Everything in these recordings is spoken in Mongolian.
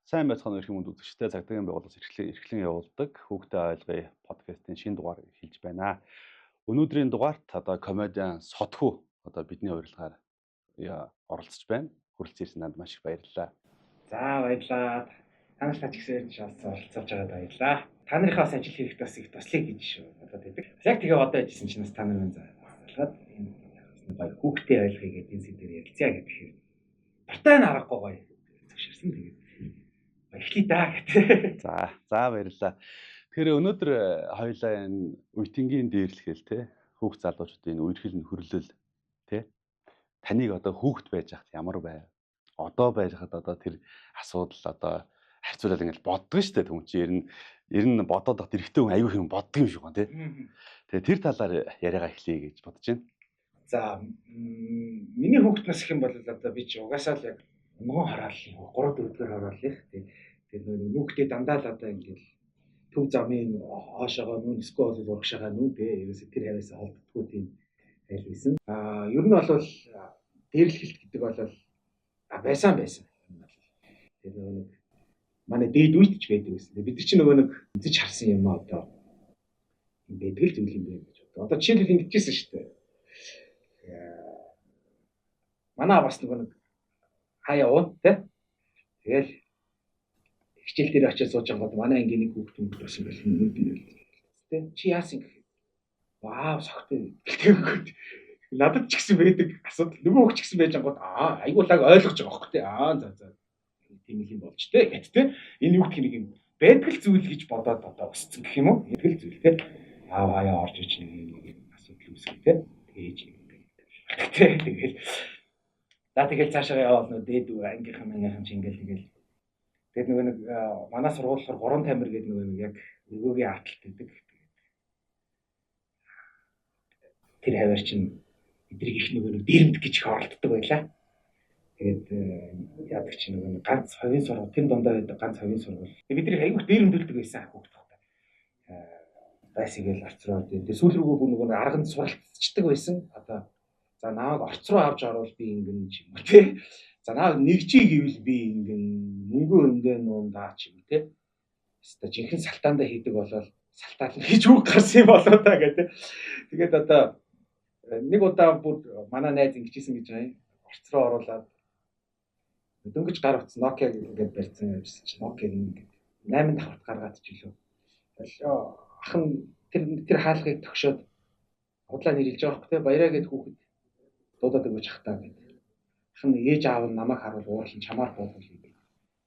Сайн байцгаана өрх юм үзэгчтэй цагдаагийн байгууллагаас эрхлэн явуулдаг Хүүхдээ ойлгоё подкастын шинэ дугаар эхэлж байна. Өнөөдрийн дугаарт комедиан Содхүү бидний урилгаар оролцож байна. Хүрэлцэн ирсэн танд маш их баярлалаа. За баярлалаа. Та нартай ч гэсэн оролцож байгаад баярлалаа. Та нарынхаа бас ажил хэрэгт бас их туслая гэж бодоод байдаг. Яг тэгээ одоо ажилласан чинь бас та нарын залгаад энэ гоё хүүхдээ ойлгоё гэдэг энэ сэдвээр ярилцъя гэхээр дуртай нь аргагүй гоё зөвшөөрсөн. Тэгээд эхлэе даа гэдэг. За баярлалаа. Тэгэхээр өнөөдөр хоёулаа энэ үеийнгийн дээрлэхэл хүүхд залуучуудын үерхэл хөрлөл таныг хүүхд байж хахад ямар байв? Одоо байж хахад тэр асуудал харьцуулаад ингэж боддог шүү дээ. Түн чи ер нь бодоод ахт эрэгтэй хүн аюу хэм боддог юм шиг гоо Тэгээ тэр талаар яриагаа эхлэе гэж бодож байна. За миний хүүхд нас гэх юм бол би чи угаасаа л яг өнгөн хараалын 3-4 дэх хараалын тэгээд хүүхдээ дандаа л ингээл төв замын хоошоогоо нүүн эсвэл урагшаага нүүн ерөөсө тэр хавьяас холддггүй тийм айл байсан. Ер нь бол дээрлэхэлт гэдэг бол байсан. Тэгээд манай дээд үйт ч байдаг байсан. Бид нар чинь нэг үзэж харсан юм одоо ингээд л зүйл юм байна гэж бодлоо. Одоо жишээлбэл ингэжсэн шүү дээ. Манай бас нэг хаяа уун тэгэл хичээл дээр очиж сууж байгаа манай ангийн нэг хүүхд бас юм байна. Чи яасан гэх юм. Вау согтой. Тэгэнгүүт надад ч гэсэн байдаг асуудал нөгөө хүүхд ч гэсэн байж байгаа айгуулаг ойлгож байгаа хөх за тийм юм болж гэдэг энэ юу гэх нэг юм байдаг л зүйл гэж бодоод өссөн гэх юм уу? Байдаг л зүйл хаяа орж ич нэг асуудал үүсгэх тэгээж тэгэл тэгэл цаашаа яваад дээд ангийнхан мангийнхан чи ингээл тэгээд нөгөө нэг манай сургуулиур 3 тамир гэдэг нөгөө яг өгөөгийн арталт гэдэг. Тэр хавар чинь эдрийг их нөгөө дээрэмдэх гэж их оролддог байлаа. Тэгээд яадаг чи нөгөө ганц хувийн сургууль тэр дундаа байдаг ганц хувийн сургууль. Бидний аягүй дээрэмдүүлдэг байсан хүүхдтэй. Байсгээл орцроо тэгээд сүүл рүүгээ бүр нөгөө арганд суралцдаг байсан. Одоо за нааг орц руу авч орвол би ингэн ч юм уу За нааг нэгжий гэвэл би ингэн мөнгө өндөө нундаа ч юм те. Хэвээ жинхэнэ салтаандаа хийдэг болол салтаал хийж үг гарсан юм болоо та гэдэг. Тэгээд нэг удаа бүр манай найз ингэжсэн гэж байна. Орц руу оруулаад дөнгөж гар утсан Nokia гэдэг барьсан явжсэн чинь Nokia ингээд 8 давхарт гаргаад ч илүү. Ах нь тэр хаалгыг тогшоод худлаа нэрилж байгаа хөөх те баяраа гэд хүүхэд дуудаад өгч хахтаа гэдэг. Ах нь ээж аав нь намайг харуул уурлан чамаар буудгал гэдэг.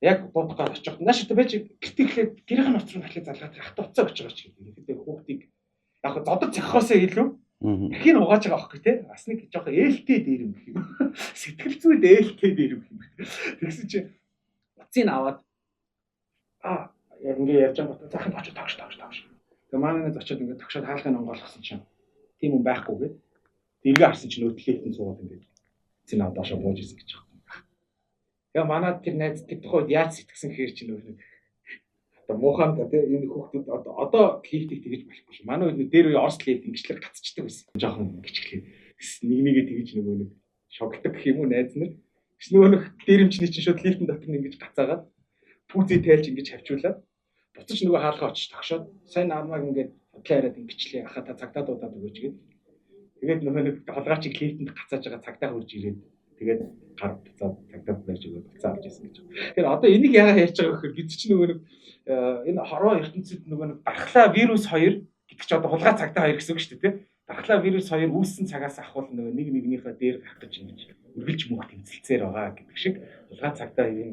Яг буудгаад очих. Нааш одоо байж гэртээ гэрийн утас руу дахиад залгаад ах туцаа өгч байгаа ч гэдэг. Ихэд хүүхдийг яг зодог цахихоосоо илүү дахин угааж байгаа байхгүй те. Бас нэг жоохон ээлтэй дээрэм гэх юм. Сэтгэл зүйд ээлтэй дээрэм гэх юм. Тэгсэн чи утсыг аваад яг ингэ ярьж байгаа бодлоо захын очиж тогш. Тэгээ манай нэг очиод ингэ тогшоод хаалгыг онгойлгосон чинь тийм юм байхгүй гээд эргээ харсан чинь нөтлөлтөнд суугаад ингэ зин авдаашаа бууж исэн гэж байна. Тэгээ манай тэр найз тэр тухайд яаж сэтгсэн гэхээр чинь нэг одоо муухан энэ хүүхдүүд одоо лифтийг тэгэж болохгүй шүү. Манай үед дээр үе Орос лифт ингэчлэг гацчдаг байсан. Жохон гिचглээ. Нэгээ тэгэж нөгөө нэг шогтдаг гэх юм уу найз нар. Гэс нөгөө нэг дээрэмчний чинь шууд лифтэн дотор ингэж гацаагаад пүүзээ тайлж ингэж хавчуулаад буцаж нөгөө хаалгаа очиж тогшоод сайн намайг ингэж хутлаараад ингэчлээ ахаа та цагтаа дуудаад өгөөч гээд тэгээд нөгөө нэг холгаачиг лифтэнд гацааж байгаа цагтаа хурж ирээд тэгээд гар буцаад цагтаа барьж өгөөд буцаа авч ирсэн гэж. Тэгэхээр одоо энийг яагаад ярьж байгаа гэхээр бид чинь нөгөө нэг энэ хороо ертөнцид нөгөө нэг дархлаа вирус 2 гэдэг чи одоо хулгай цагтаа 2 гэсэн үг шүү дээ. Дархлаа вирус 2 үүссэн цагаас ахвал нөгөө нэг нэгнийхээ дээр гарах гэж ингэж үргэлж мөнх тэмцэлцээр байгаа гэдэг шиг хулгай цагтаа юм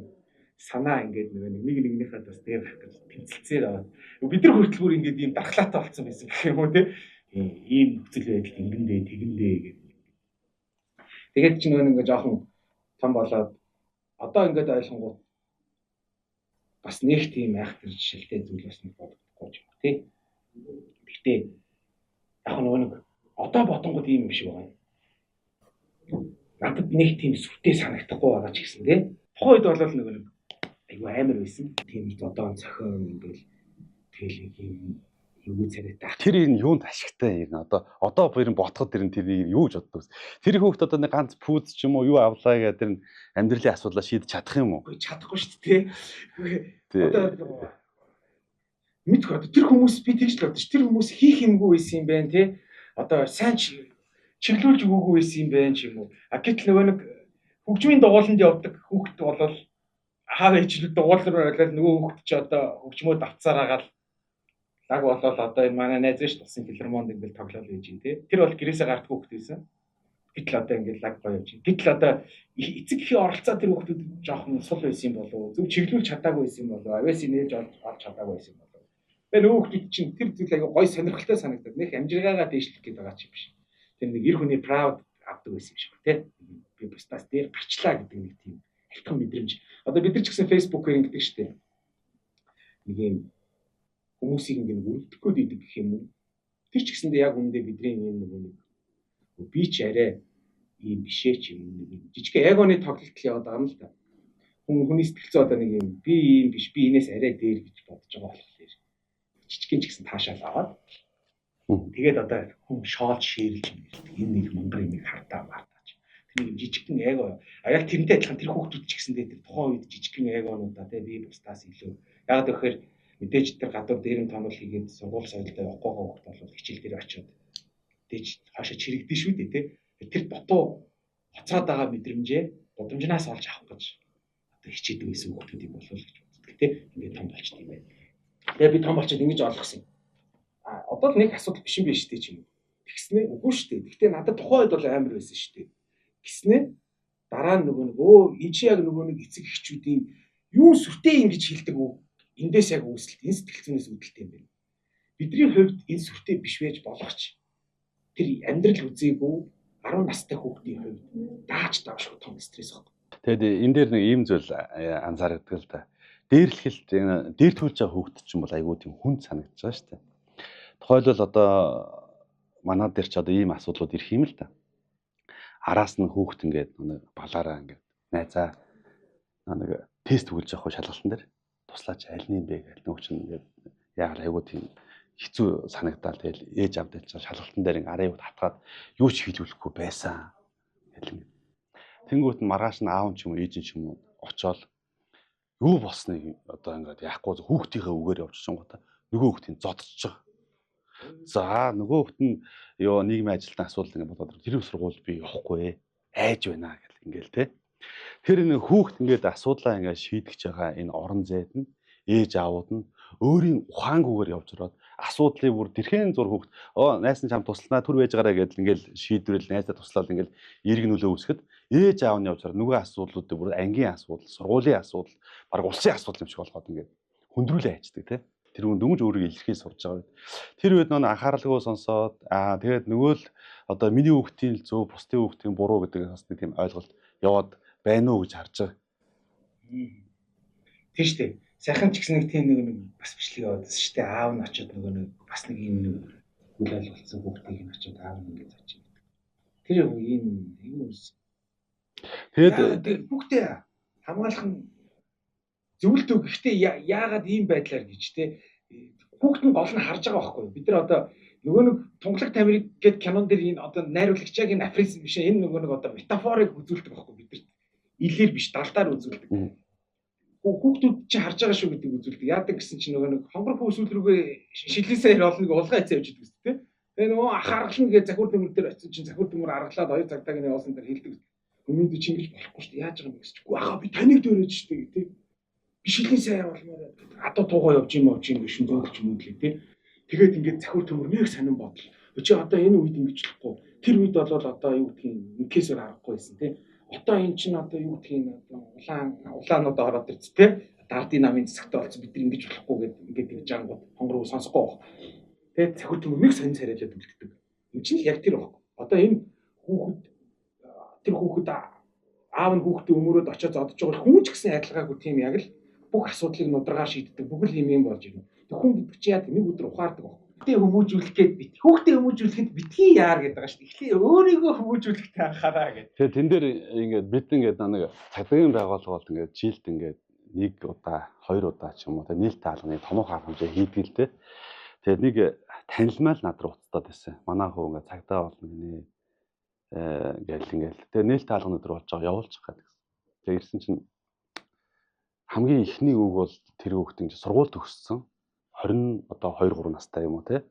санаа ингээд нөгөө нэг нэгнийхээ бас дээр гарах гэж тэмцэлцээр байгаа. Бид нар хүртэл бүр ингээд ийм дархлаатай болсон байсан гэх юм уу те. Ийм нөхцөл байдал ингэндээ тэгэндээ гэдэг. Тэгээд ч нөгөө нэг жоохон том болоод одоо ингээд ойлгонгууд бас нэг тийм айхтар жишээлтэй зүйл бас нэг бодохгүй юм тий. Гэхдээ яг нөгөө нэг одоо бодонгууд ийм юм шиг байна. Надад нэг тийм сүртэй санагдахгүй байгаа ч гэсэн тий. Тухайн үед бол нөгөө нэг айгүй амар байсан. Тийм одоо цохион ингээл тэгэл ийм Эвгүй царайтай. Тэр энэ юунд ашигтай юм одоо бүр ботход тэр юу гэж боддог вэ? Тэр хүүхд одоо нэг ганц пүүз ч юм уу юу авлаа гэдэг тэр амьдралын асуудлаа шийдэж чадах юм уу? Чадахгүй шүү дээ. Одоо мэдгүй одоо тэр хүмүүс би тэгж л бодож тэр хүмүүс хийх юмгүй байсан юм байна тий. Одоо сайн чиглүүлж өгөөгүй байсан юм байна ч юм уу. Гэтэл нөгөө нэг хөгжмийн дугууланд явдаг хүүхд болол аав ээжлүүд дугуулруу болол нөгөө хүүхд ч одоо хөгжмөд авцаар агаал лаг болол одоо энэ манай найз ш тусын филармонд ингээл тоглоал байж юм тий. Тэр бол гэрээсээ гардгүй хүүхд байсан. Гэтэл одоо ингээл лаг гоё явж. Гэтэл одоо эцэг эхийн оролцоо тэр хүүхдүүд жоохон сул байсан юм болов. Зөв чиглүүлж чадаагүй байсан юм болов. Авиас нээж олж чадаагүй байсан юм болов. Тэр хүүхдүүд чинь тэр зүйл аяга гоё сонирхолтой санагдаад нэг амжиргаагаа дээшлэх гээд байгаа ч юм биш. Тэр нэг эр хүний proud авдаг байсан юм шиг ба тий. Би бусдаас дээр гарчлаа гэдэг нэг тийм альтхан мэдрэмж. Одоо бид нар ч гэсэн Facebook-ээр ингэдэг штеп. Нэг юм хүмүүсийг ингэ үлдэхгүй дийдэг гэх юм уу. Тэр ч гэсэндээ яг үүндээ бидний энэ нэг би ч арай ийм бишээ ч юм нэг жижиг эгоны тоглолт яваад байгаа юм л да. Хүний сэтгэлзээ одоо нэг юм би ийм биш би энэс арай дээр гэж бодож байгаа болохоор жижигэн ч гэсэн таашаал аваад тэгээд одоо хүн шоолж ширлж энэ нэг мангар юм хартаа мартаач. Тэр нэг жижигэн эго аял тэрнтэй адилхан тэр хүүхдүүд ч гэсэндээ тэр тухайн үед жижигэн эгонуудаа тий би бусдаас илүү яг тэгэхээр мэдээж тэр гадуур дээрэн тонол хийгээд сургууль соёлтой явахгүй хүүхд бол хичээл дээр очиод мэдээж хаашаа чирэгдэн шүү дээ тий. Тэр дутуу хоцроод байгаа мэдрэмжээ удамжнаас олж авах гэж одоо хичээдэг байсан хүүхдүүдийг болов гэж боддог тий. Ингээд том болчихсон юм байна. Тэгээ би том болчиход ингэж ойлгосон юм. Одоо л нэг асуудал биш юм биш үү ч юм уу. Тэгснэ үгүй шүү дээ. Гэхдээ надад тухайн үед бол амар байсан шүү дээ. Гиснэ дараа нь нөгөө энэ чи яг нөгөө нэг эцэг эхчүүдийн юу сүртэй юм гэж хэлдэг үү? Эндээс яг үүсэлт энэ сэтгэл зүйнээс үүдэлтэй юм байна. Бидний хувьд энэ сүртэй биш байж болох ч тэр амьдрал үзээгүй 10 настай хүүхдийн хувьд дааж давшгүй том стресс баг. Тэгэд энэ дээр нэг ийм зүйл анзаардаг л да. Дээрлэхэлт дээр төлж байгаа хүүхд чинь бол айгүй тийм хүнд санагдаж байгаа шүү дээ. Тухайлбал одоо манай дээр ч одоо ийм асуудлууд ирэх юм л да. Араас нь хүүхд ингээд нэг балаараа ингээд найзаа нэг тест өгүүлж явах шалгалтын дээр туслаач аль нь бэ гэх нөгөө чинь ингээд яг айгүй тийм хэцүү санагдаад тэгэл ээж авдалж шалгалтын дээр ингээд араа юу татгаад юу ч хийлгүүлэхгүй байсан гэл ингээд. Тэнгүүт нь маргааш нь аав ч юм уу ээж ч юм уу очоод юу болсныг одоо ингээд яахгүй хүүхдийнхээ үгээр явж чангуудаа нөгөө хүүхдийн зодчих байгаа. За нөгөө хүүхд нь ёо нийгмийн ажилтны асуудал ингээд бодоод тэр сургууль би явахгүй айж байна гэл ингээл те. Тэр нэг хүүхд ингээд асуудлаа ингээд шийдэж байгаа энэ орон зайд нь ээж аауд нь өөрийн ухаангүйгээр явж ороод асуудлыг бүр тэрхэн зур хүүхд найс нь чам тусланаа түр байж гараа гэдэл ингээл шийдвэрэл найзаа туслаад ингээл эрг нөлөө үүсгэхэд ээж аав нь явж ороод нөгөө асуудлуудыг бүр ангийн асуудал, сургуулийн асуудал, баг улсын асуудал юм шиг болгоод ингээд хөндрүүлээ хайчдаг те. Тэр хүн дөнгөж өөрийгөө илэрхийлж сурж байгаа. Тэр үед нөө анхааралгүй сонсоод тэгээд нөгөө л одоо миний хүүхдийн зөв, бусдын хүүхдийн буруу гэдэг бас нэг тийм ойлголт яваад байна уу гэж харж байгаа. Тийм шүү дээ. Сайхан ч гэсэн нэг тийм нэг бас бичлэг яваад шүү дээ. Аав нь очиод нөгөө нэг бас нэг юм нэг үйл ойлголцсон хүүхдийг нь очиод аав нь ингэж очив. Тэр ийм үс. Тэгээд хүүхдээ хамгаалах нь зөвлөлтөө гэхдээ яагаад ийм байдлаар гэж те хүүхд нь гол нь харж байгаа байхгүй. Бид нар одоо нөгөө нэг тунгалаг тамирыг гээд кинон дээр энэ одоо найруулагч яг энэ афризм биш энэ нөгөө нэг одоо метафорыг үзүүлдэг байхгүй бид нар. Илээр биш далдаар үзүүлдэг. Хүүхдүүд чи харж байгаа шүү гэдэг үзүүлдэг. Яадаг гэсэн чинь нөгөө нэг хонгор хүүсүүл рүүгээ шилээсээр олныг улгаа хэцээ явж идэг үстэй. Тэгээ нөгөө анхаарал нэгээ захиур дөмөр дээр очсон чинь захиур дөмөр аргалаад 2 цагтаа гинэ явуулсан дээр хэлдэг. Өмнөд чи ингэж болохгүй шүү дээ. Яаж байгаа юм бэ гэсчгүй. Ахаа би таныг дөөрөөж шүү дээ гэдэг. Бишилээсээ явуулмаар адуу туугаа явж юм гэж шин зөөлж юм үлээ тий. Тэгээд ингээд захиур төмөр нэг сонирн бодол. Чи одоо энэ үед ингэж болохгүй. Тэр үед бол одоо юу гэдгийг инкесээр харахгүй байсан тий. Одоо эн чинь одоо юу гэдгийг улаанууд ороод ирц тий. Дардын намын засагтай болсон бид нар ингэж болохгүй гэдэг ингэж ангууд хонгор сонсохгүй баг. Тэгээд захиур төмөр нэг сонир царайлаад үлддэг. Энд чинь яг тэр баг. Одоо энэ хүүхэд аав нь хүүхдээ өмөрөөд очиж зодож байгаа хүн ч гэсэн адилгаагүй тийм яг л бүх асуудлыг нударгаар шийддэг бүх юм болж ирнэ. Тэг хүн гэдэг чи яг нэг өдөр ухаардаг баг. Хүүхдээ хүмүүжүүлэх гээд бит. Хүүхдээ хүмүүжүүлэхэд битгий яар гэдэг байгаа шүү дээ. Эхлээ өөрийгөө хүмүүжүүлэхтэй анхаараа гэдэг. Тэгээ тэн дээр ингээд бид ингээд нэг цагдаагийн байгууллагууд ингээд жилд ингээд 1 удаа 2 удаа ч юм уу нийлт хаалганы томоохон хэмжээ хийдэг л те. Тэгээд нэг танилмал над руу уцтаад байсан. Манай хөө ингээ цагдаа болно гинэ. Ингээл. Тэгээд нээлт хаалганы өдөр болж байгаа явуулчих гэдэг. Тэгээд ирсэн чинь хамгийн ихний үг бол тэр хүүхэд ингээ сургууль төгссөн. 20 одоо 2 3 настай юм уу те.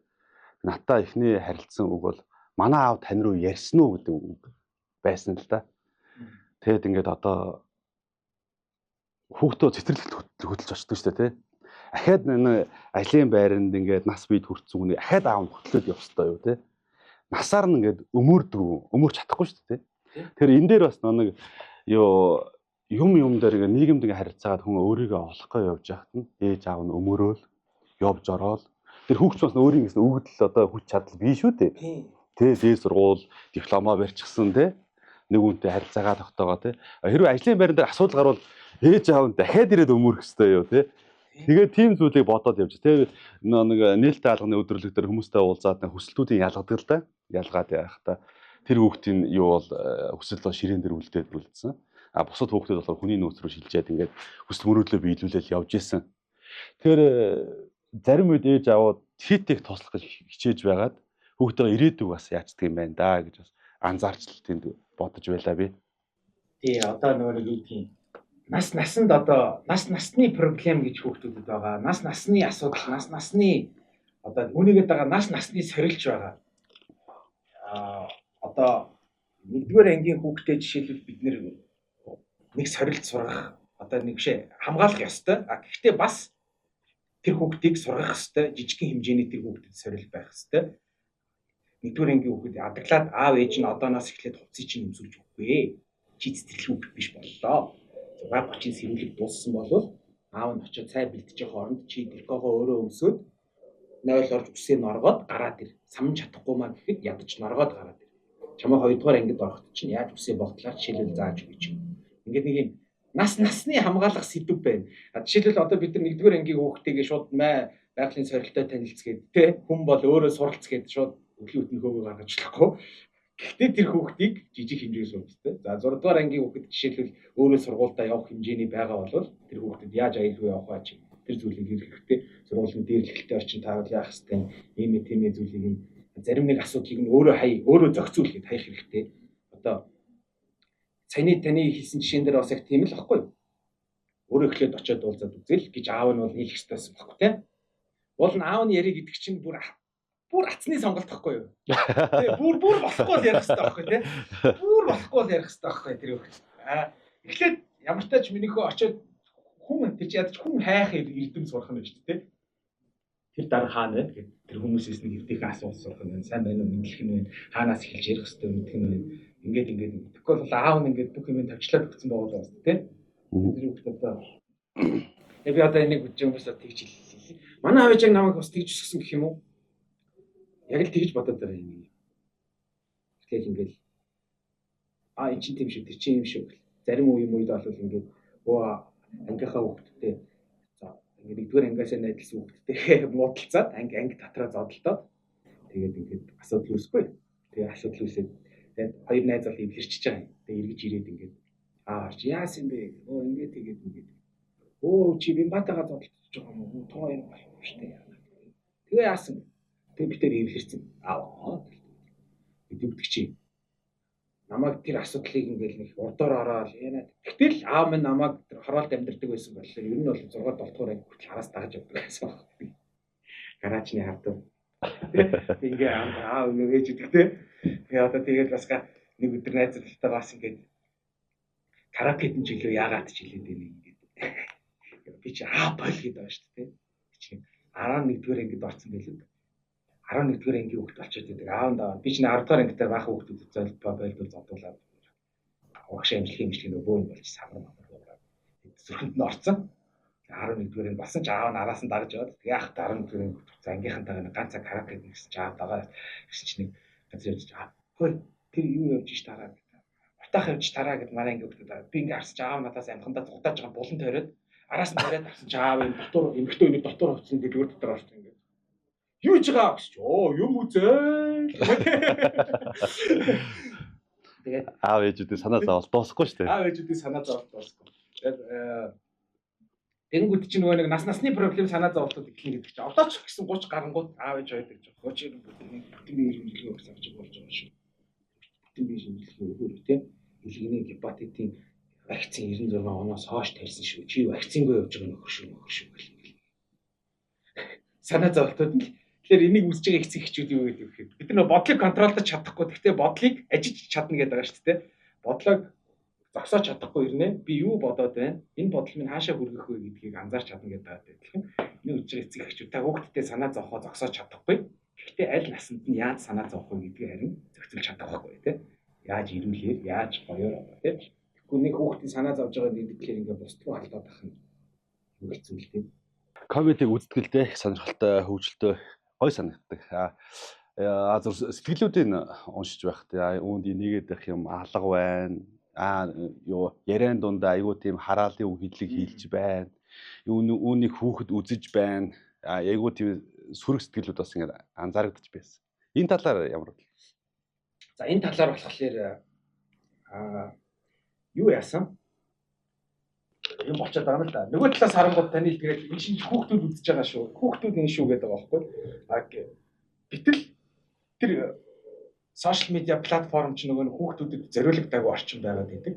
Натаа ихний харилцсан үг бол манай аав тань руу ярьсан уу гэдэг үг байсан л да. Тэгэд ингээд одоо хүүхдөө цэцэрлэгт хөтлж очдог шүү дээ тий. Ахаад нэг ажлын байранд ингээд нас бие хүрцэн үнийг ахаад аав нь хөтлөөд явах хэрэгтэй юу тий. Насаар нь ингээд өмөрч чадахгүй шүү дээ тий. Тэгэхээр энэ дээр бас нэг юм дээр ингээд нийгэмд ингээд харилцаагаад хүн өөрийгөө олохгүй явж яхад нь ээж аав нь өмөрөөл явж ороод тэр хүүхч бас өөрийн гэсэн өгдөл одоо хүч чадал бий шүү дээ. Тий дээд сургууль диплома барьчихсан тий. Нэг үнтэй харилцаагаа тогтоогоо тий. Хэрвээ ажлын байран дээр асуудал гарвал ээж аав нь дахиад ирээд өмөрөх хэрэгтэй юу тий. Тэгээд тийм зүйлийг бодоод явж. Тэгээд нэг нээлттэй хаалганы өдрөлөг дээр хүмүүстэй уулзаад хүсэлтүүдийн ялгадаг л да. Ялгаад явахдаа тэр хүүхдийн юу бол хүсэл бол ширээн дээр үлдээд үлдсэн. А бусад хүүхдүүд болохоор хүний нөөц рүү шилжээд ингээд хүсэл мөрөөдлөө биелүүлэл явж исэн. Тэгэхээр зарим үед ээж аавууд хит тослох гэж хичээж байгаад хүүхдээ ирээдүг бас яачдаг юм байна да гэж бас анзаарч л тэнд бодож байлаа би. Тий одоо нөгөө нэг юм наснд одоо насны проблем гэж хүүхдүүдэд байгаа. Насны асуудал, насны одоо үнийгээд байгаа насны сорилж байгаа. Одоо 1-р ангийн хүүхдээ жишээлбэл бид нэг сорилж сургах одоо нэг бишээ хамгаалах ёстой. Гэхдээ бас тэр хүүхдийг сургах ёстой. Жижигхэн хэмжээний тэр хүүхдэд сорил байх ёстой. 1-р ангийн хүүхэд адаглаад аав ээж нь одооноос эхлээд хувцсыг чинь өмсөж өгөхгүй. Чи цэцэрлэг хүүхэд биш боллоо. 6:30 сэрүүлэг дууссан бол аав нь очиод цай бэлтжих хооронд чи дэлгоогоо өөрөө өмсөөд 0 орж үсээ норгоод гараад ир. Самж чадахгүй маа гэхэд ядаж норгоод гараад ир. Чамаа 2-р ангид ороход чинь яаж үсээ богтлаар жишээлбэл зааж өгч юм. Ингээд нэг юм насны хамгаалах сэдв байна. Жишээлбэл одоо бид нар 1-р ангийн хүүхдтэйгээ шууд байгалийн сорилттой танилцгээд тэ хүн бол өөрөө суралцгээд шууд өглөө өтний хөөгөө гаргаж болохгүй. Гэхдээ тэр хүүхдийг жижиг хэмжээгээр суралцтай. За 6-р ангийн хүүхэд жишээлбэл өөрөө сургуультаа явах хэмжээний байгаа бол тэр хүүхдэд яаж аюулгүй явах вэ чи тэр зүйлийг хийх хэрэгтэй. Сургуулийн дээрлэхтэй орчин таарал яах хэрэгтэй. Ийм зүйлийг зарим нэг асуудлыг нь өөрөө зохицуулахыг хаях хэрэгтэй. Одоо таны хийсэн жишээн дээр бас яг тийм л баггүй. Өөрөө эхлээд очиод уулзаад үзэл гэж аав нь бол хэлэх ёстойсэн баггүй те. Уул нь аав нь яриг гэдэг чинь бүр атсны сонголт байхгүй юу? Тэ бүр болохгүй л ярих хэрэгтэй байхгүй те. Бүр болохгүй л ярих хэрэгтэй байхгүй тэр үг. Эхлээд ямар ч тач минийхөө очиод хүн тийч ядаж хүн хайх эрдэм сурах нь шүү дээ. Тэр дараа хаана вэ гэдэг тэр хүмүүсээс нэг эвдээхэн асуулт сурах нь сайн байна уу мэдлэх нь вэ? Хаанаас эхэлж ярих хэрэгтэй мэдэх нь вэ? Ингээд тэгэхгүй бол аав нь ингээд бүх юм тавьчлаад өгсөн байгаа бол тэ. Тэр үг одоо би одоо энийг үгүй юмс тэгж хэллээ. Манай аав яг намайг бас тэгж өсгсөн гэх юм уу? Яг л тэгж бодоод байгаа юм. Тэгэхээр ингээд энэ чинь тийм шүү, тэр чинь юм шүү. Зарим үед бол ингээд ангийнхаа хүүхдтэй за ингээд 1-р ангиасаа найдалсан хүүхдтэй муудалцаад анги татраа зодолдоод тэгээд ингээд асуудал үүсэхгүй. Тэгээд асуудал үүсээд тэгээд хоёр найз бол эвлэрчиж байгаа юм. Тэгээд эргэж ирээд ингээд харж яасан бэ? Ингээд тэгээд чи Бимбатагаа зодолдож байгаа юм уу? Тоо юм болох шүү дээ. Тэгээ яасан бэ? Тэгээд би тэр эвлэрсэн. Бидүгдэг чи. Намайг тэр асуудлыг ингээл нэг урдуур ороод яана. Гэтэл аав минь намайг тэр хороолт амьдэрдэг байсан болохоор ер нь бол 6-7 дугаар анги хүртэл хараас дагаж явдаг байсан баг. Гараачны хавдаг. Тэг ингээ аав ээж өгдөг те. Тэгээ одоо тэгээд бас нэг өдөр найзтайгаа бас ингээд карапетэн жилөө яагаад ч хэлээд байна ингээд. Би чи бойл гэдэг байна шүү дээ. Чи 11-р ангид орсон байлгүй. 11-р ангийн хүүхэд болчиход байдаг. Аавндаа би чинь 10-р анги дээр баахан хүүхдүүдэд байлбал зодуулаад угшаа амжилтын нөгөө юм болж самар зүрхэнд нь орцсон. 11-р анги болсон ч аав нь араас нь дагаж яваад яах 11-р анги ангийнхантайгаа ганцаа карапет гэсэн чи аав дагаа гэсэн чи нэг газар явж хөөе тэр юу явж ш тараа гэдэг. Утаах явж тараа гэд манай анги хүүхдүүд би ингээ харсч аав надаас амхандаа цугтааж байгаа булан тойроод араас нь бариад авсан чи аав энэ дотор эмхтөө нэг дотор хувцсан дэлгүүр дотор орсон ингээ. Юу ч байгаа гэж юм үзээ. Тэгээд аав ээжүүдийн санаа зовол дуусахгүй шүү дээ. Аав ээжүүдийн санаа зовол дуусахгүй. Тэнгүүд чинь нөгөө нэг насны проблем санаа зовлтууд эхлэн гэдэг чинь одоо ч гэсэн 30 гарангууд аав ээж байдаг ч 30 бүтээний ирэмжлэгээ өгч авч болж байгаа шүү. Бүтээний ирэмжлэгээ өгөөр тийм илгэний гепатитын вакцин 96 оноос хойш тарьсан шүү. Чи вакцингүй явж байгаа нөхөр шүү гэх юм. Санаа зовлтууд нь тэгэхээр энийг үсэж байгаа эцэг эхчүүд юу гэдэг вэ гэхээр бид нар бодлыг контролдож чадахгүй. Гэхдээ бодлыг ажиж чадна гэдэг байгаа шүү дээ. Бодлог зогсоож чадахгүй ирнэ. Би юу бодоод байна? Энэ бодол минь хаашаа хүргэх вэ гэдгийг анзаарч чадна гэдэг байгаа тэгэхээр энэ үсэж байгаа эцэг эхчүүд та хүүхдтэй санаа зовхоо зогсоож чадахгүй. Гэхдээ аль насанд нь яаж санаа зовх вэ гэдгийг харин зохицуулж чадах байхгүй тийм. Яаж ирүүлээ, яаж гоёор аваа тийм. Тэгэхгүй нэг хүүхдийн санаа зовж байгаа гэдгээр ингээ бусд руу халдаад ах нь юу хэцүү л тийм. Комедиг үзтгэлтэй их сонирхолтой хөгжилтэй гой санагддаг. Зүр сэтгэлүүдийг уншиж байхад үүнд нэгээд байх юм алга байна. Яриан дундаа айгүй тийм хараалын үг хэллэг хийлж байна. Үүнийг хүүхэд үзэж байна. Айгүй тийм сүрэг сэтгэлүүд бас ингэ анзаарэгдэж байсан. Энэ талаар ямар вэ? За энэ талаар болохоор юу яасан? Юм болчиход байгаа юм л да. Нөгөө талаас харангууд таны тэгээд энэ шинж хүүхдүүд үзэж байгаа шүү. Хүүхдүүд энэ шүү гэдэг байгаа байхгүй. Гэтэл тэр сошиал медиа платформ ч нөгөө хүүхдүүдэд зориулагдаагүй орчин байгаад байдаг.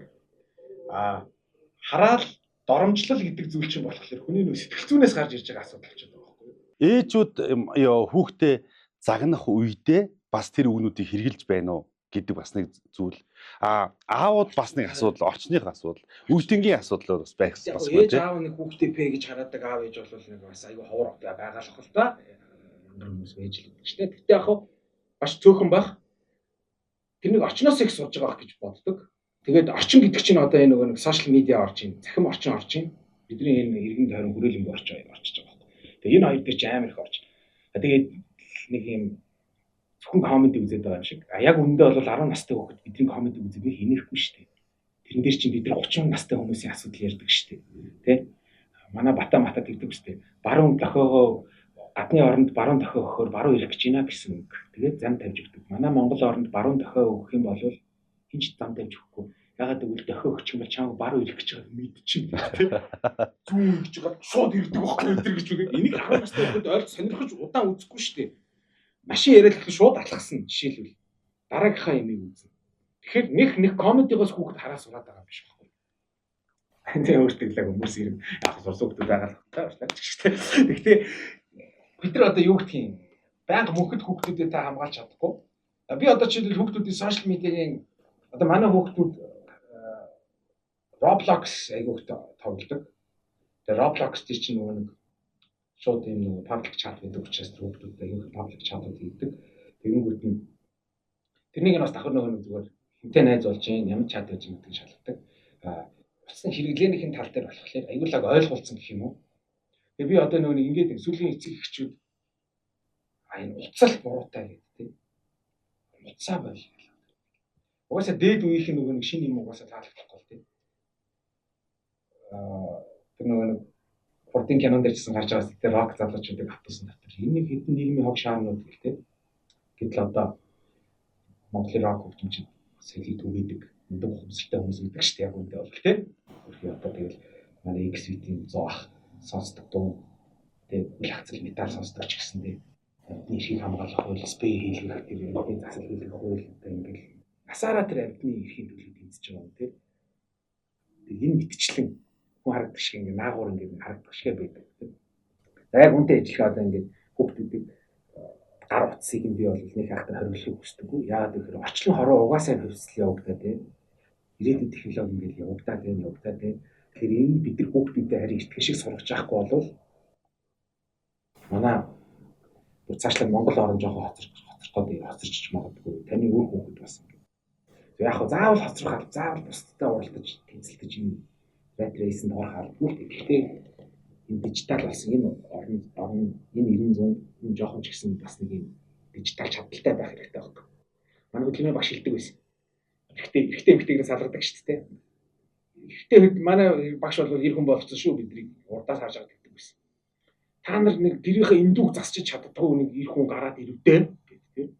Хараал доромжлол гэдэг зүйл чинь болохоор хүний нөө сэтгэл зүйнээс гарч ирж байгаа асуудал болчиход байгаа байхгүй. Ээжүүд хүүхдээ загнах үедээ бас тэр үгнүүдийг хэрглэж байна уу гэдэг бас нэг зүйл. Аауд бас нэг асуудал, орчных асуудал, үеийнгийн асуудал бас байх бас байна. Ээж аав нэг хүүхдээ пэ гэж хараадаг аав ээж бол нэг бас аюу ховор байгаалах л та. Хүмүүс ээж л гэдэг чинь. Гэтэ яг бас цөөхөн байх. Тэрнийг орчноос их сурж байгаа гэж боддог. Тэгээд орчин гэдэг чинь одоо энэ нөгөө нэг сошиал медиа орж ийн, захим орчин орж ийн. Бидний энэ иргэн тойрон хүрээлэнг орчиж байгаа байхгүй. Тэгээд энэ хоёр дээр ч амар их орж. Тэгээд нэг юм зөвхөн комеди үзээд байгаа юм шиг. Яг үндэ бол 10 настай хүүхэд бидний комеди үзээд нэг инехгүй шүү дээ. Тэрэн дээр чинь бид нар 30 настай хүмүүсийн асуудал ярьдаг шүү дээ. Тэ? Манай бата гэдэг шүү дээ. Баруун дохиогоо гадны оронд баруун дохио өгөхөөр баруун ирэх гэж байна гэсэн үг. Тэгээд зам тавьж өгдөг. Манай Монгол оронд баруун дохио өгөх юм бол хинч зам тавьж өгөхгүй. Ягаад гэвэл дохио өгчих юм бол чамайг баруун ирэх гэж байгааг мэдчихэв тийм. Зүүн гэж байгаа шууд ирдэг байхгүй энэ гэж үгээд энийг 10 настай хүүхэд ойлгож сонирхож удаан үзэхгүй шүү дээ. Машин яриад л шууд алхсан жишээлбэл дараагийнхаа юмыг үзнэ. Тэгэхээр нэг комедигоос хүүхэд хараа сураад байгаа юм биш байхгүй. Тэгээ өөртөө л хүмүүс ирэн яг сурсан хүмүүс байгаа л байна ч гэхдээ. Гэхдээ бид нар одоо юу гэх юм байнга мөнхөд хүүхдүүдэд та хамгаалж чадахгүй. Би одоо чи хүүхдүүдийн сошиал медиагийн одоо манай хүүхдүүд Roblox айгуух тоглодог. Тэгээ Roblox дээр чинь нөгөө нэг шууд юм нөгөө паблик чат гэдэг учраас хүүхдүүд айгуух паблик чатууд хийдэг. Тэгэнгүүт нь тэрнийг нь бас давхар нөгөө зүгээр хинтээ найз болж юм ямар чат байж гэдэг шалгадаг. Утасны хэрэглээнийхэн тал дээр болохоор айгуулаг ойлголцсон гэх юм уу. Тэгээ би одоо нөгөө ингээд сүүлийн эцэг эхчүүд энэ уцал буруутай гэдэг тийм. Уцаа байл. Угаасаа дээд үеийнх нь нөгөө нэг шинэ юм угаасаа таалагдахгүй тийм. Тэр нөгөө хурдын кинонд дээрсэн гарч байгаас тэр рок залуучуудыг хатсан дотор энэ хэдэн нийгмийн хог шаанууд гэх тийм. Гэтэл одоо Монголын рок хөгжимчид сэлий түгээдэг өндөр ухамсартай хүмүүс гэдэг шүү дээ яг үндэ бол тийм. Өөрхий одоо тэгэл манай X-ийн 100 ах сонсдог дуу тэгээд хацал металл сонсдог ч гэсэн тийм. Бидний шиг хамгаалах хууль спей хийлгэх тэр энэ засал хийлгэх хууль одоо ингээл насаараа тэр амьтны эрхийн төлөв тэмцэж байгаа юм тийм. Тэгээд энэ мэтчлэн хүн харагдах шиг ингээ наагуур ингээ харагдах шиг байдаг тийм. За яг үнтэй ажиллах одоо ингээ хүүхдүүдийг гар утсыг нь би бол нэг хахтар хориглохыг хүсдэггүй. Яагаад гэвэл орчлон хороо угаасаа хөвсөл явагдаад тийм. Ирээдүйн технологи ингээл явагдаад тийм. Тэгэхээр энэ бид нар хүүхдүүдэд харин итгэх шиг сургаж яахгүй бол манай цаашлаа Монгол орн жоохон хоцорч магадгүй. Таны өөр хүүхэд бас ингэ. Яг хөө заавал хоцрох, заавал бусдтай уралдаж тэнцэлдэж энэ rat race-д орох албагүй. Гэхдээ энэ дижитал болсон энэ орн энэ 90 100 энэ жоохон ч гэсэн бас нэг юм дижитал чадaltaй байх хэрэгтэй байхгүй. Манай хөдөлмөрийн багш хэлдэг байсан. Ихтэй эмэгтэйгээс салгадаг шүү дээ. Ихтэй манай багш бол ир хүн болцсон шүү биднийг урдаас харж байгаа гэдэг байсан. Та нар нэг гэрийнхээ эндүүг засчиж чаддгүй нэг ир хүн гараад ирвдээ гэдэг тийм.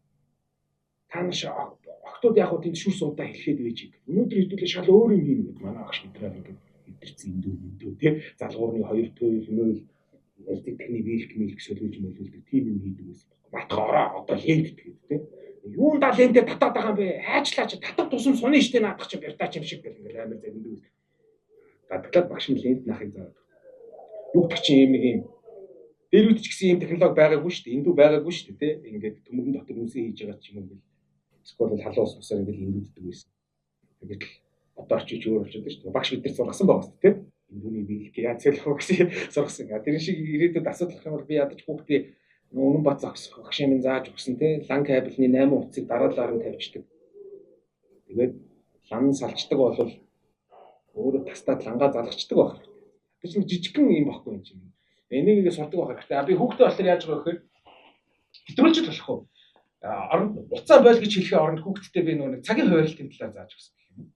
Та нар октод яг хөө тийм шүр суудаа хэлэхэд байж. Өнөөдөр хэдүүлээ шал өөр юм хийнэ гэдэг манай багш бидрээ ингээд мэдэрсэн эндүү тий залгуурны хоёр туйл мөл ярьдаг техник биелэх мэлэх солиулж мөлүүлдэг тийм юм хийдэг байсан. Матхаараа одоо лент гэдэг тий. Юунд да лентээр татаад байгаа юм бэ? Хайчлаач татах тусам суны штэ наадах чи бертаач юм шиг гэл ингээл амар загиндаг. Гадаглаад багш минь лент нахыг заадаг. Юу гэх чи юм нэг юм дээрүүд ч гэсэн юм технологи байгаагүй шүү дээ. Эндүү байгаагүй шүү дээ, тий. Ингээд төмөрн дотор үнсээ хийж байгаа ч юм уу. Сквад бол халуус усаар ингээд эндүүддэг байсан. Тэгээд одоо ч өөр болчиход шүү дээ. Багш бид нар зургасан байгаа шүү дээ, тий. Эндүүний биелэх яаж цэлэх вэ гэсэн зургасан. Тэр шиг ирээдүйд асуудал болох юм бол би ядаж хүүхдээ Үнэн бат зогсох багш минь зааж өгсөн, тий. Лан кабельний 8 утсыг дараалалаар нь тавьчихдаг. Тэгээд лан салчдаг бол өөрөө тастаад лангаа залгачдаг байх. Тэр чинь жижигхэн юм баггүй юм чинь. Энийг сурдаг байх хэрэгтэй. Би хүүхдээ болохоор яаж байгаа гэхээр хэтрүүлж болох уу? Орон уцаа бойл гэж хэлэхээ оронд хүүхдтэй би нэг цагийн хуваарлтын талаар зааж өгсөн гэх юм.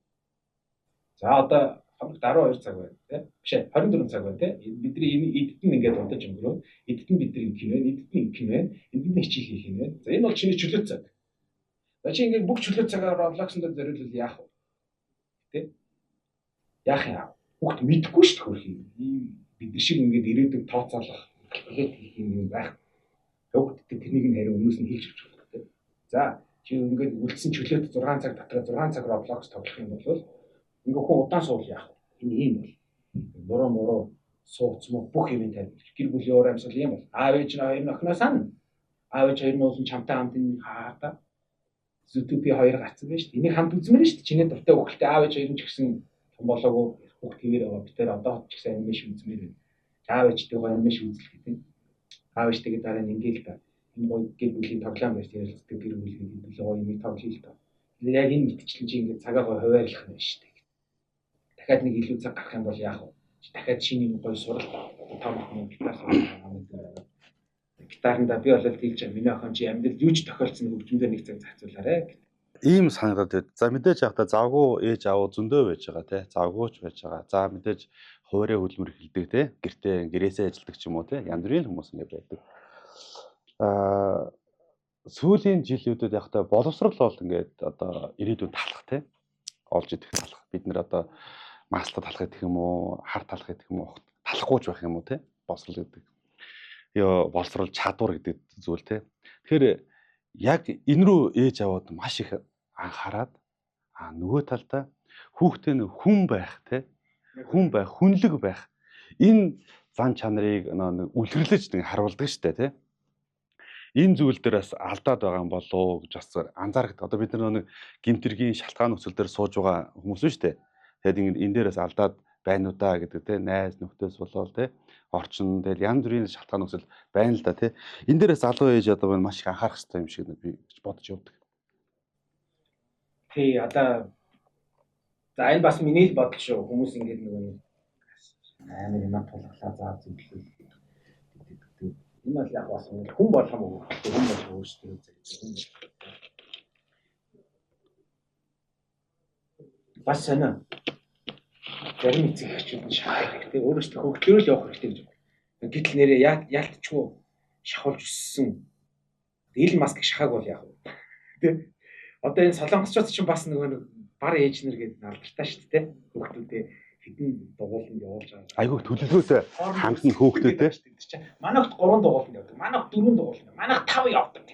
За одоо хамт 12 цаг байна тий. Биш ээ 24 цаг байна тий. Бидний энэ эдд нь ингээд унтаж өнгөрөө. Эдд нь бидний ингэх юм байна. Эдд нь ингэх юм байна. Энд нь хичээл хийх юм байна. За энэ бол чиний чөлөө цаг. За чи ингээд бүх чөлөө цагаар Roblox-д зориулвал яах вэ? Тий. Яах юм? Хүүхд мэдэхгүй шүү дээ хөрхий. Бид шиг ингээд ирээдүйг тооцоолох калькулят хийх юм байх. Хүүхдтэй тэрнийг нь харин өмнөөс нь хэлж өгч байна тий. За чи ингээд үлдсэн чөлөөт 6 цаг дотор 6 цаг Roblox тоглох юм бол ингээд хүн удаан суул яах вэ? Энэ ийм бол муруу сууц муу бүх юм тавьж гэр бүлийн уур амьсгал юм бол аав ээж нь хоёр охиноос ань аав ээж хоёр нь уулын чамтай хамт энэ хаата зүтүпи хоёр гарцсан байж шүү дээ. Энийг хамт үзмээр шүү дээ. Чиний дуртай хүүхдээ аав ээж хоёр нь ч гэсэн том болоогүй хүүхд твээр байгаа. Би тэр одоо ч гэсэн анимашн үзмээр байна. Аав ээжтэйгээ анимашн үзлэх гэдэг. Аав ээжтэйгээ дараа нь ингээл та энэ гоё гэр бүлийн тоглоом байж ярилцдаг гэр бүлийн хэлбэл гоё нэг тоглоё л доо. Яг энэ мэтчлэн чи ингээд цагаа гоё хуваарлах юм шүү дээ. Дахиад нэг илүү цаг гарах юм бол яах вэ? Дахиад шиний гоё сурал том охин гитар сурах. Гитаранда би болол хэлж байгаа. Миний охин чи амьдрал юу ч тохиолдсон хөгжмөдөө нэг цаг зохицуулаарэ. Ийм санагдаад байд. За мэдээж явахдаа завгүй ээж аав зөндөө байж байгаа тий. Завгүйч байж байгаа. За мэдээж хуурай хөдөлмөр эхэлдэг тий. Гэртээ гэрээсээ ажилдаг ч юм уу тий. Янз бүрийн хүмүүс ингэ байдаг. Сүүлийн жилүүдэд явахдаа боловсрол бол ингээд одоо ирээдүйн талах тий. Олж идэх талах. Бид нэр одоо маслаа талах гэх юм уу, хар талах гэх юм уу, талахгүйч байх юм уу тий. Боловсрол гэдэг. Ёо боловсрол чадвар гэдэг зүйл тий. Тэгэхээр яг энэ рүү ээж аваад маш их анхаарад нөгөө талдаа хүүхдээ хүн байх тий. Хүн байх, хүнлэг байх. Энэ зан чанарыг нэг үлгэрлэж нэг харуулдаг штэ тий. Энэ зүйл дээр бас алдаад байгаа юм болоо гэж бас анзаардаг. Одоо бид нэг гимтэргийн шалтгаан нөхцөл дээр сууж байгаа хүмүүс шүү дээ. Тэгээд энэ дээрээс алдаад байна уу да гэдэг те найз нөхдөс болоод те орчин тэгэл янз бүрийн шалтгаан нөхцөл байна л да те. Энэ дээрээс залуу ээж одоо маш их анхаарах хэрэгтэй юм шиг би бодож явдаг. Тий одоо за энэ бас миний л бодол шүү. Хүмүүс ингэж нэг амар юм тулглаа заа зүйлээ. Энэ бол яг бас хүн болгоом уу хүн бол өөрсдөө зөв. Бас санаа. Зарим эцэг эхчүүд нь шахах хэрэгтэй. Өөрөөсөө хөгжлөөрөө л явах хэрэгтэй гэж байна. Гэтэл нэрээ яалтчгүй шахуулж өссөн. Ил маскыг шахааг бол яах вэ? Тэ? Одоо энэ солонгосчууд чинь бас нэг бар ээж нар гэдэг алдартай шүү дээ. Хүүхдүүдээ хэдэн дугууланд явуулж байгаа. Айгүй төлөвлөөсөө ханган хүүхдүүдээ шүү дээ. Манайхд 3 дугууланд явдаг. Манайх 4 дугууланд. Манайх 5 явдаг.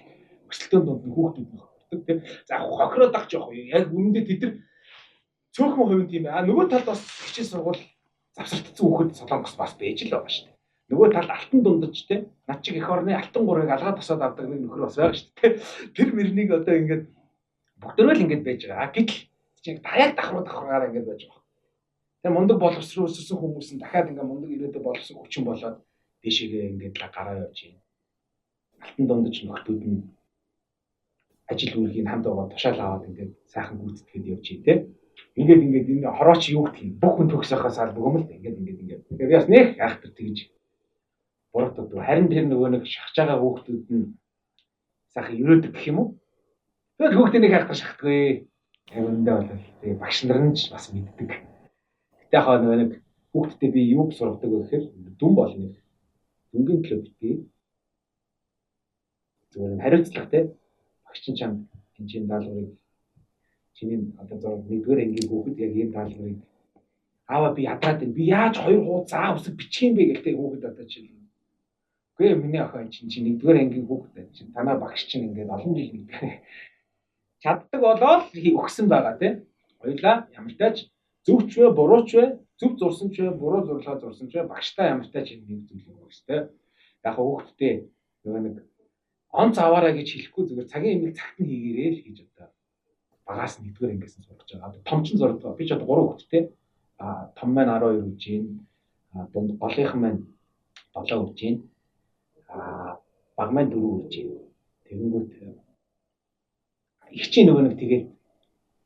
Өсөлтөнд дунд нь хүүхдүүд нь хөрдөг тийм. За хохироод авч явах. Яг үүндээ тэд нар цөөхөн хувийн тийм нөгөө талд бас хичээл сургууль завсартсан хүүхэд солонгос бас байж л байгаа шүү дээ. Нөгөө талд алтан дундаж тийм. Над чиг эх орны алтан гурыг алгаад тосоод авдаг нэг нөхөр бас байгаа шүү дээ. Тэр мөрнийг одоо ингээд бүгдөө л ингээд байж байгаа. Гэтэл чи даяг давхраагаараа ингээд байж байгаа. Тэгээ мундаг боловсрол өссөн хүмүүс нь дахиад ингээд мундаг ирээдүйд боловсон хүчин болоод дэшигээ ингээд гараа явж байна. Алтан дундаж нөхдүүд нь ажил үргийг хамт байгаа тушаал аваад ингээд сайхан гүйцэтгэхэд явж байна тийм. Ингээд энэ хорооч юу гэх юм бүх хүн төгсөхөөс ал бөгөөмөл ингээд. Тэгэхээр яс нэг айхтар тэгж бурууддаг. Харин тэр нөгөө нэг шахаж байгаа хүүхдүүд нь сайхан өрөөдөг гэх юм уу? Тэгэл хүүхдээ нэг айхтар шахтаггүй. Тэвэндээ бол тэгээ багш нар нь ч бас мэддэг. Гэтэ хаа нөгөө нэг хүүхдтэй би юу сургадаг вэ гэхээр дүн бол нэг дүнгийн клуб бий. Зүгээр хариуцлага те багш чинь чам хинжийн даалгаврыг чиний одоо зураг нэгдүгээр ангийн хүүхэд яг ийм даалгаврыг аава би ядраад байна. Би яаж 2 хуудас аа усыг бичих юм бэ гэлтэй хүүхэд одоо чинь. Үгүй миний охин чинь нэгдүгээр ангийн хүүхэд чинь танаа багш чинь ингээд олон жил нэгдэх. Чаддаг болоод өгсөн байгаа тийм. Хоёлаа ямар тач зөвч вэ, бурууч вэ, зөв зурсан ч вэ, буруу зурлаа зурсан ч вэ, багштай ямар тач нэг зүйл өгөх ёстой. Яг хүүхдтэй нөгөө нэг онц аваараа гэж хэлэхгүй зүгээр цагийн имийг цагт нь хийгээрэй л гэж одоо багаас нэгдүгээр ангиас нь сургаж байгаа. Одоо том ч зурдаг. Би ч одоо 3 хүүхэдтэй. Том маань 12 үж гин. Дунд голынхан маань 7 үж гин. Баг маань 4 үж гин. Тэгэнгүүт их чи нөгөө нэг тэгээд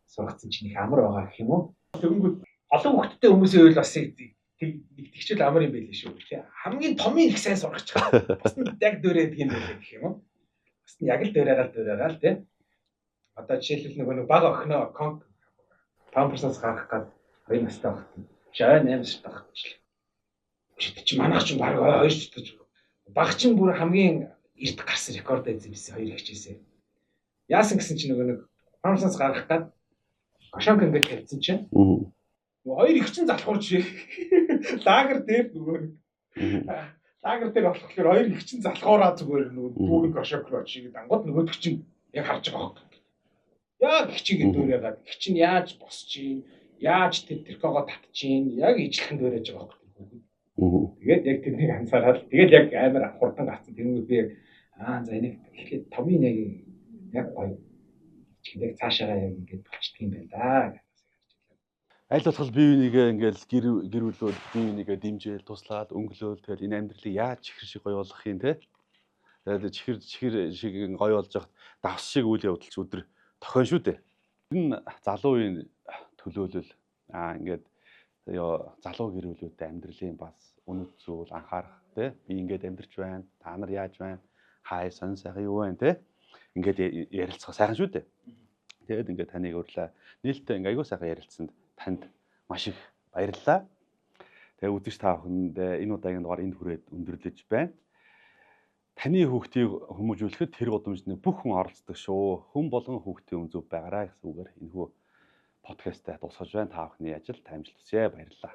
сургацсан чинь их амар байгаа гэх юм уу? Тэгэнгүүт олон хүүхэдтэй хүмүүсийн үйл бас тэгчэл амар юм байл шүү тий. Хамгийн томын их сайн сургач байгаа. Бас нь яг дөрөөд гин байлаа гэх юм уу? Бас нь яг л дөрөөгаал тий. Одоо жишээлбэл нөгөө баг охиноо памперсаас гаргах гээд 2 настай багт. Шаа 8 настай багт. Чи манайх ч баг 2 настай. Баг чинь бүр хамгийн эрт гарсан рекорд эзэмсэн 2 хичээсээ. Яасан гэсэн чинь нөгөө нэг памперсаас гаргах гээд гашонк ингээд тавьсан чинь. Хоёр их чинь залхуурч лагер дээр нөгөө лагер дээр болохоор хоёр их чинь залхуураа зүгээр нөгөө дүүрэн гашонк руу чигээд ангууд нөгөөдөг чинь яг харж байгаа хог. Яг их чигээ дүүрээгаад их чинь яаж босч ийн, яаж тэр трикогоо татчихин, яг ижлэхэн дүүрэж байгаа хог. Тэгээд яг тэрнийг анзаараад тэгээд яг амар хурдан гацсан. Тэрнүүд би за энийг эхлээд томын яг гоё чигээр цаашаа яг ингээд болчихдөг юм байна да. Аль болох бие бинийгээ ингээл гэр бүлүүд бие бинийгээ дэмжээл, туслаад, өнгөлөөл тэгэл энэ амьдралыг яаж чихэр шиг гоё болгох юм те. Тэгээд чихэр шиг гоё болж хахад давс шиг үйл явдал ч өдөр тохион шүү дээ. Энэ залуу үеийн төлөөлөл ингээд залуу гэр бүлүүдтэй амьдралын бас үнэт зүйл анхаарах те. Би ингээд амьдарч байна. Та нар яаж байна? Хай сонь сайхан юу байна те. Ингээд ярилцах сайхан шүү дээ. Тэгээд ингээд таныг урьлаа. Нээлттэй ингээд айгуу сайхан ярилцсанд танд маш их баярлалаа. Тэгээ үзэгч та бүхэнд энэ удаагийн дугаар энд хүрээд өндөрлөж байна. Таны хүүхдийг хүмүүжүүлэхэд тэр гудамжны бүх хүн оролцдог шүү. Хүн болгон хүүхдийн зөв байгаарай гэсэн үгээр энэхүү подкастаа дуусгаж байна. Та бүхний ажил таамаглалцгаая. Баярлалаа.